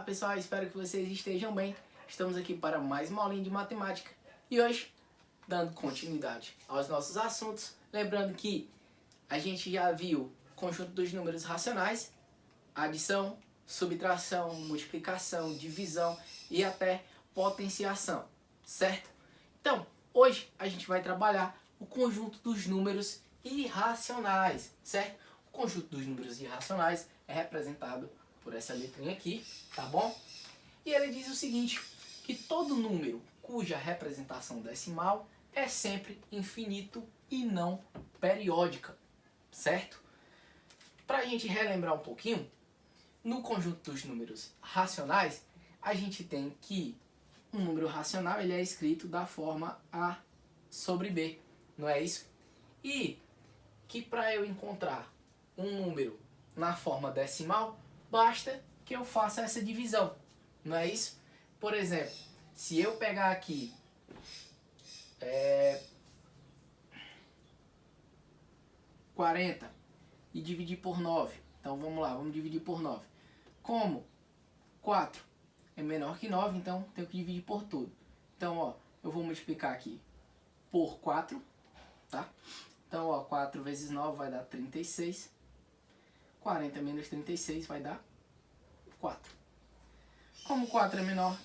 Olá pessoal, espero que vocês estejam bem. Estamos aqui para mais uma aulinha de matemática e hoje, dando continuidade aos nossos assuntos, lembrando que a gente já viu o conjunto dos números racionais, adição, subtração, multiplicação, divisão e até potenciação, certo? Então, hoje a gente vai trabalhar o conjunto dos números irracionais, certo? O conjunto dos números irracionais é representado por essa letrinha aqui, tá bom? E ele diz o seguinte, que todo número cuja representação decimal é sempre infinito e não periódica, certo? Para a gente relembrar um pouquinho, no conjunto dos números racionais, a gente tem que um número racional ele é escrito da forma A sobre B, não é isso? E que para eu encontrar um número na forma decimal, basta que eu faça essa divisão, não é isso? Por exemplo, se eu pegar aqui 40 e dividir por 9, então vamos lá, vamos dividir por 9. Como 4 é menor que 9, então tenho que dividir por tudo. Então, ó, eu vou multiplicar aqui por 4, tá? Então, ó, 4 vezes 9 vai dar 36. 40 menos 36 vai dar 4. Como 4 é menor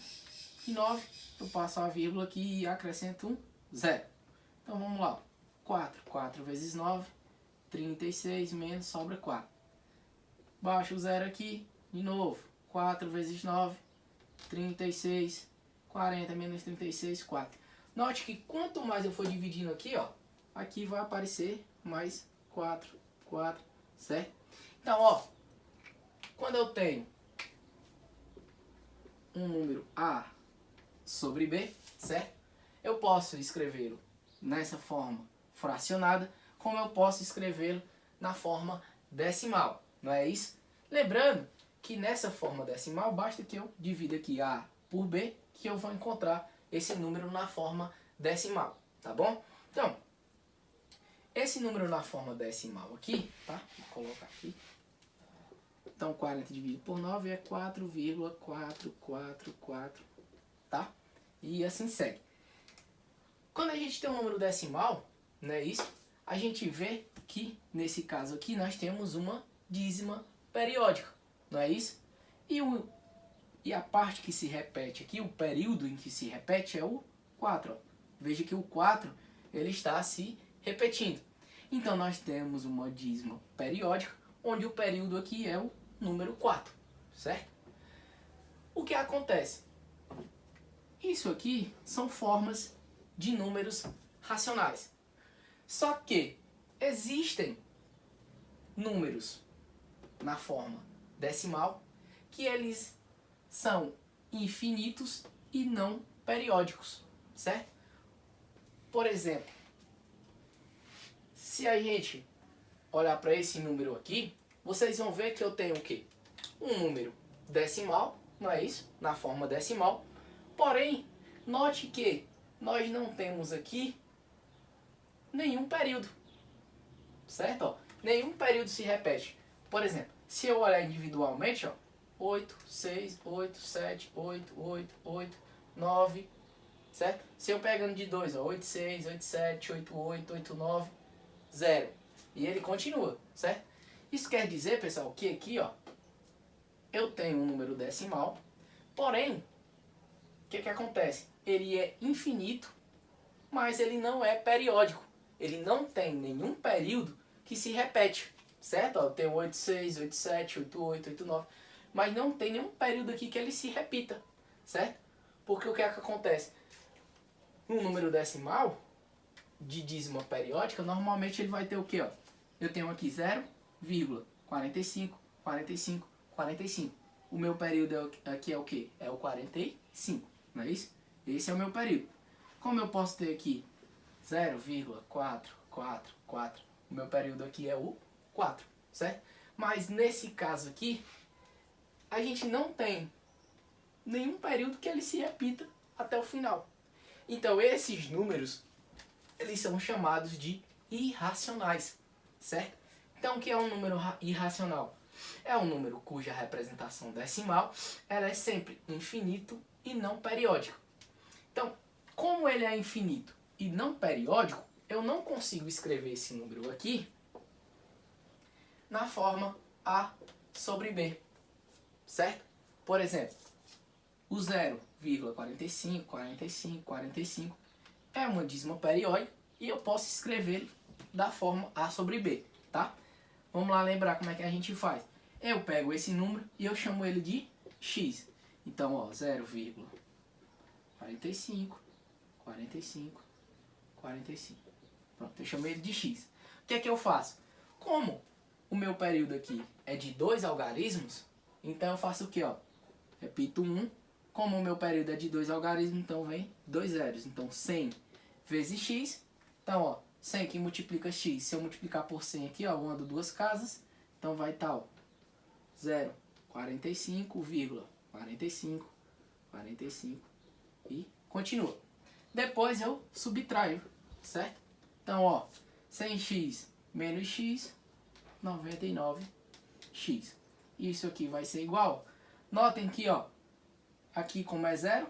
que 9, eu passo a vírgula aqui e acrescento um 0. Então vamos lá. 4 vezes 9, 36 menos sobra 4. Baixo o 0 aqui, de novo. 4 vezes 9, 36, 40 menos 36, 4. Note que quanto mais eu for dividindo aqui, ó, aqui vai aparecer mais 4, certo? Então, ó, quando eu tenho um número A sobre B, certo? Eu posso escrevê-lo nessa forma fracionada, como eu posso escrevê-lo na forma decimal, não é isso? Lembrando que nessa forma decimal, basta que eu divida aqui A por B, que eu vou encontrar esse número na forma decimal, tá bom? Então, esse número na forma decimal aqui, tá? Vou colocar aqui. Então, 40 dividido por 9 é 4,444, tá? E assim segue. Quando a gente tem um número decimal, não é isso? A gente vê que, nesse caso aqui, nós temos uma dízima periódica, não é isso? E a parte que se repete aqui, o período em que se repete é o 4. Ó. Veja que o 4 ele está se repetindo. Então, nós temos uma dízima periódica, onde o período aqui é o número 4, certo? O que acontece? Isso aqui são formas de números racionais. Só que existem números na forma decimal que eles são infinitos e não periódicos, certo? Por exemplo, se a gente olhar para esse número aqui, vocês vão ver que eu tenho o quê? Um número decimal, não é isso? Na forma decimal. Porém, note que nós não temos aqui nenhum período, certo? Ó, nenhum período se repete. Por exemplo, se eu olhar individualmente, ó, 8, 6, 8, 7, 8, 8, 8, 9, certo? Se eu pegando de 2, ó, 8, 6, 8, 7, 8, 8, 8, 9, 0. E ele continua, certo? Isso quer dizer, pessoal, que aqui, ó, eu tenho um número decimal, porém, o que acontece? Ele é infinito, mas ele não é periódico. Ele não tem nenhum período que se repete, certo? Ó, eu tenho 8, 6, 8, 7, 8, 8, 8, 9, mas não tem nenhum período aqui que ele se repita, certo? Porque o que acontece? Um número decimal, de dízima periódica, normalmente ele vai ter o quê? Ó? Eu tenho aqui 0,45, 45, 45. O meu período aqui é o quê? É o 45, não é isso? Esse é o meu período. Como eu posso ter aqui 0,444, o meu período aqui é o 4, certo? Mas nesse caso aqui, a gente não tem nenhum período que ele se repita até o final. Então esses números, eles são chamados de irracionais, certo? Então o que é um número irracional? É um número cuja representação decimal ela é sempre infinito e não periódico. Então, como ele é infinito e não periódico, eu não consigo escrever esse número aqui na forma A sobre B, certo? Por exemplo, o 0,45, 45, 45 é uma dízima periódica e eu posso escrever da forma A sobre B, tá? Vamos lá lembrar como é que a gente faz. Eu pego esse número e eu chamo ele de x. Então, ó, 0,45, 45, 45. Pronto, eu chamei ele de x. O que é que eu faço? Como o meu período aqui é de 2 algarismos, então eu faço o quê, ó? Repito 1. Como o meu período é de 2 algarismos, então vem 2 zeros. Então 100 vezes x. Então, ó, 100 que multiplica x. Se eu multiplicar por 100 aqui, ó, eu ando duas casas. Então vai estar, ó, 0,45, 45 e continua. Depois eu subtraio, certo? Então, ó, 100x menos x, 99x. Isso aqui vai ser igual. Notem que, ó, aqui como é 0,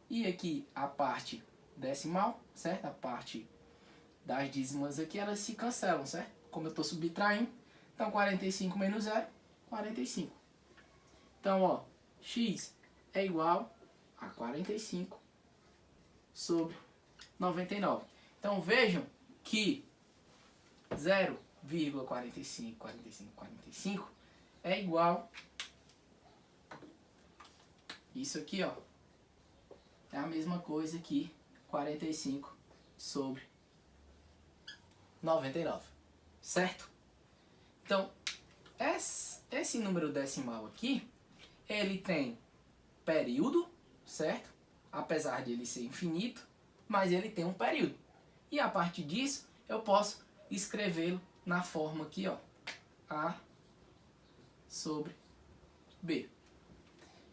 e aqui a parte decimal, certo? A parte das dízimas aqui, elas se cancelam, certo? Como eu estou subtraindo, então 45 menos 0, 45. Então, ó, x é igual a 45 sobre 99. Então, vejam que 0,45, 45, 45 é igual isso aqui, ó. É a mesma coisa que 45 sobre 99, certo? Então, esse número decimal aqui, ele tem período, certo? Apesar de ele ser infinito, mas ele tem um período. E a partir disso, eu posso escrevê-lo na forma aqui, ó, A sobre B.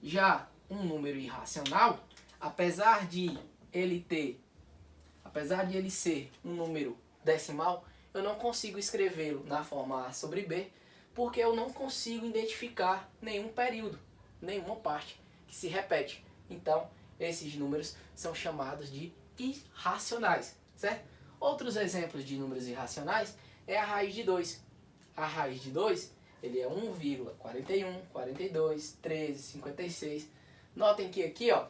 Já um número irracional, apesar de ele ser um número decimal, eu não consigo escrevê-lo na forma A sobre B, porque eu não consigo identificar nenhum período, nenhuma parte que se repete. Então, esses números são chamados de irracionais, certo? Outros exemplos de números irracionais é a raiz de 2. A raiz de 2, ele é 1,41, 42, 13, 56. Notem que aqui, ó,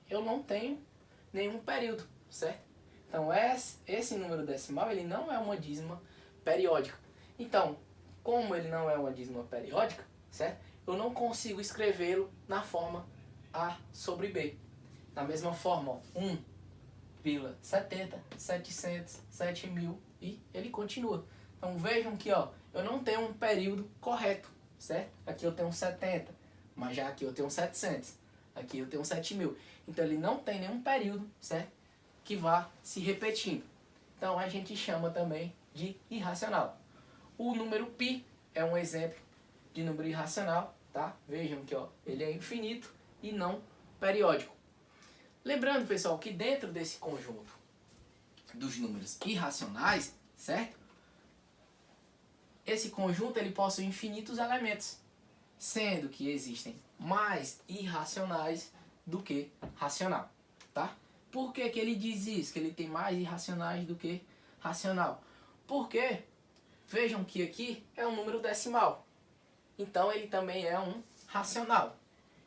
eu não tenho nenhum período, certo? Então, esse número decimal, ele não é uma dízima periódica. Então, como ele não é uma dízima periódica, certo? Eu não consigo escrevê-lo na forma A sobre B. Da mesma forma, ó, 1,70, 700, 7.000 e ele continua. Então, vejam que, ó, eu não tenho um período correto, certo? Aqui eu tenho 70, mas já aqui eu tenho 700. Aqui eu tenho 7.000. Então, ele não tem nenhum período, certo? Que vá se repetindo. Então, a gente chama também de irracional. O número π é um exemplo de número irracional, tá? Vejam que, ó, ele é infinito e não periódico. Lembrando, pessoal, que dentro desse conjunto dos números irracionais, certo? Esse conjunto ele possui infinitos elementos, sendo que existem mais irracionais do que racional, tá? Por que que ele diz isso? Que ele tem mais irracionais do que racional? Porque, vejam que aqui é um número decimal. Então, ele também é um racional.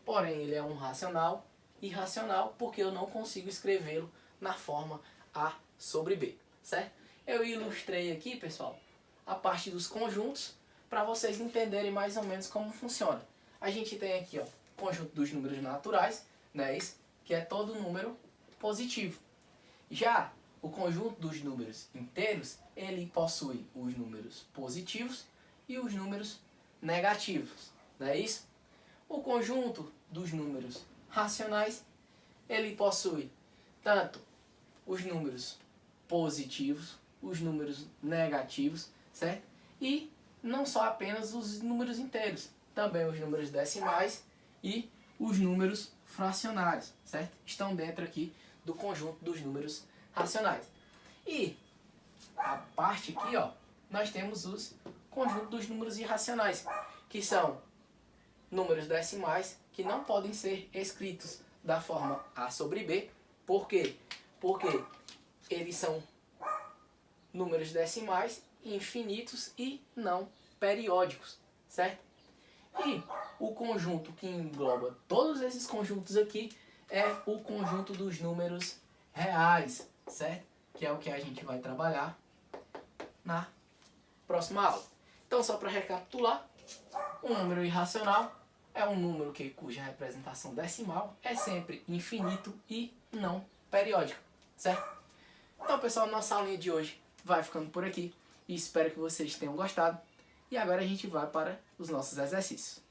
Porém, ele é um racional irracional porque eu não consigo escrevê-lo na forma A sobre B, certo? Eu ilustrei aqui, pessoal, a parte dos conjuntos para vocês entenderem mais ou menos como funciona. A gente tem aqui, ó, o conjunto dos números naturais, né, que é todo número positivo. Já o conjunto dos números inteiros, ele possui os números positivos e os números negativos, não é isso? O conjunto dos números racionais, ele possui tanto os números positivos, os números negativos, certo? E não só apenas os números inteiros, também os números decimais e os números fracionários, certo? Estão dentro aqui do conjunto dos números racionais. E a parte aqui, ó, nós temos os conjunto dos números irracionais, que são números decimais que não podem ser escritos da forma A sobre B. Por quê? Porque eles são números decimais infinitos e não periódicos, certo? E o conjunto que engloba todos esses conjuntos aqui é o conjunto dos números reais, certo? Que é o que a gente vai trabalhar na próxima aula. Então, só para recapitular, um número irracional é um número cuja representação decimal é sempre infinito e não periódico, certo? Então, pessoal, nossa aulinha de hoje vai ficando por aqui e espero que vocês tenham gostado. E agora a gente vai para os nossos exercícios.